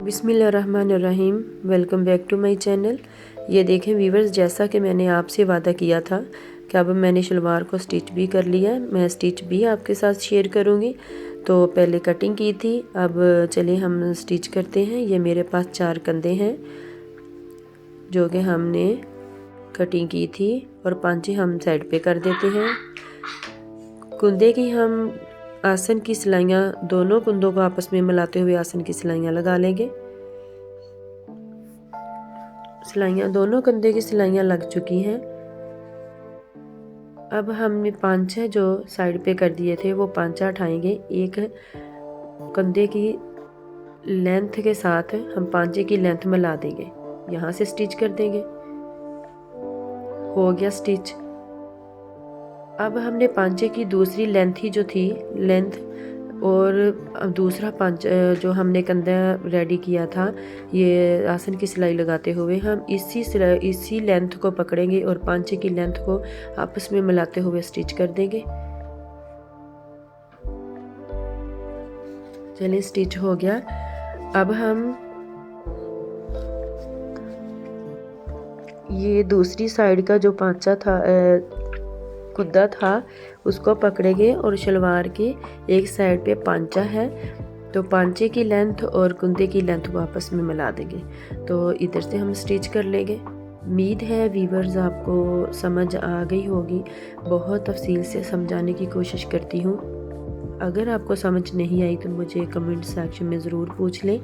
बिस्मिल्लाहिर्रहमानिर्रहीम। Welcome back to my channel. ये देखें व्यूवर्स, जैसा कि मैंने आपसे वादा किया था कि अब मैंने शलवार को स्टिच भी कर लिया है, मैं स्टिच भी आपके साथ शेयर करूँगी। तो पहले कटिंग की थी, अब चलिए हम स्टिच करते हैं। ये मेरे पास 4 कंधे हैं जो कि हमने कटिंग की थी और पांचे हम साइड पे कर देते हैं। कुंदे की हम आसन की सिलाइयाँ, दोनों कुंदों को आपस में मिलाते हुए आसन की सिलाइयाँ लगा लेंगे। सिलाइयाँ, दोनों कंधे की सिलाइयाँ लग चुकी हैं। अब हमने पांचे जो साइड पे कर दिए थे वो पांचा उठाएंगे। एक कंधे की लेंथ के साथ हम पांचे की लेंथ मिला देंगे, यहाँ से स्टिच कर देंगे। हो गया स्टिच। अब हमने पांचे की दूसरी लेंथ ही जो थी, लेंथ और दूसरा पांचा जो हमने कंधा रेडी किया था, ये आसन की सिलाई लगाते हुए हम इसी लेंथ को पकड़ेंगे और पांचे की लेंथ को आपस में मिलाते हुए स्टिच कर देंगे। चलिए स्टिच हो गया। अब हम ये दूसरी साइड का जो पांचा था, कुद्दा था, उसको पकड़ेंगे और शलवार की एक साइड पे पांचा है तो पांचे की लेंथ और कुंदे की लेंथ को आपस में मिला देंगे। तो इधर से हम स्टिच कर लेंगे। उम्मीद है व्यूवर्स आपको समझ आ गई होगी। बहुत तफसील से समझाने की कोशिश करती हूँ। अगर आपको समझ नहीं आई तो मुझे कमेंट सेक्शन में ज़रूर पूछ लें।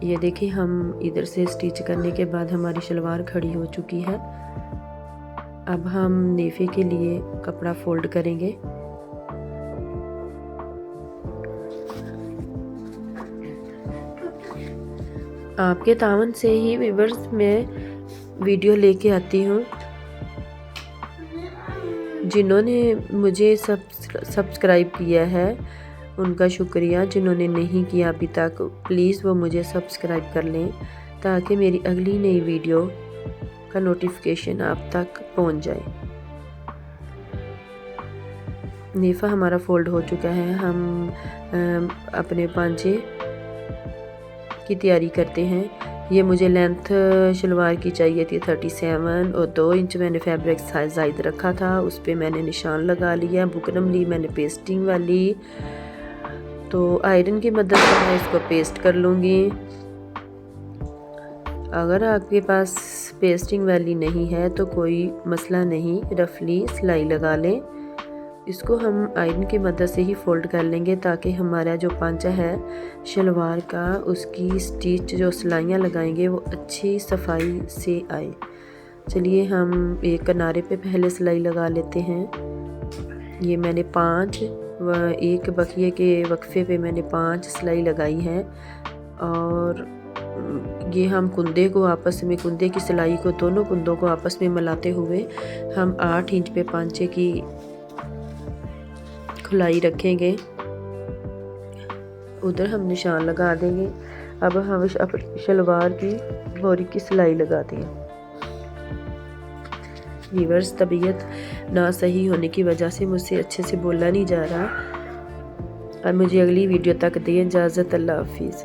ये देखिए, हम इधर से स्टिच करने के बाद हमारी शलवार खड़ी हो चुकी है। अब हम नेफे के लिए कपड़ा फोल्ड करेंगे। आपके तावन से ही व्यूअर्स मैं वीडियो लेके आती हूँ। जिन्होंने मुझे सब्सक्राइब किया है उनका शुक्रिया। जिन्होंने नहीं किया अभी तक, प्लीज़ वो मुझे सब्सक्राइब कर लें ताकि मेरी अगली नई वीडियो का नोटिफिकेशन आप तक पहुंच जाए। नेफा हमारा फोल्ड हो चुका है। हम अपने पांचे की तैयारी करते हैं। ये मुझे लेंथ शलवार की चाहिए थी 37 और 2 इंच मैंने फैब्रिक साइज रखा था, उस पर मैंने निशान लगा लिया। बुकरम ली मैंने पेस्टिंग वाली, तो आयरन की मदद से मैं इसको पेस्ट कर लूँगी। अगर आपके पास पेस्टिंग वाली नहीं है तो कोई मसला नहीं, रफली सिलाई लगा लें। इसको हम आयरन की मदद से ही फोल्ड कर लेंगे ताकि हमारा जो पांचा है शलवार का, उसकी स्टिच जो सिलाइयाँ लगाएंगे वो अच्छी सफाई से आए। चलिए हम एक किनारे पे पहले सिलाई लगा लेते हैं। ये मैंने 5 एक बखिए के वक्फे पे मैंने 5 सिलाई लगाई है। और ये हम कुंदे को आपस में, कुंदे की सिलाई को, दोनों कुंदों को आपस में मिलाते हुए हम 8 इंच पे पांचे की खुलाई रखेंगे। उधर हम निशान लगा देंगे। अब हम शलवार की बोरी की सिलाई लगाते हैं। व्यूअर्स, तबीयत ना सही होने की वजह से मुझसे अच्छे से बोला नहीं जा रहा। अब मुझे अगली वीडियो तक दें इजाज़त। अल्लाह हाफिज़।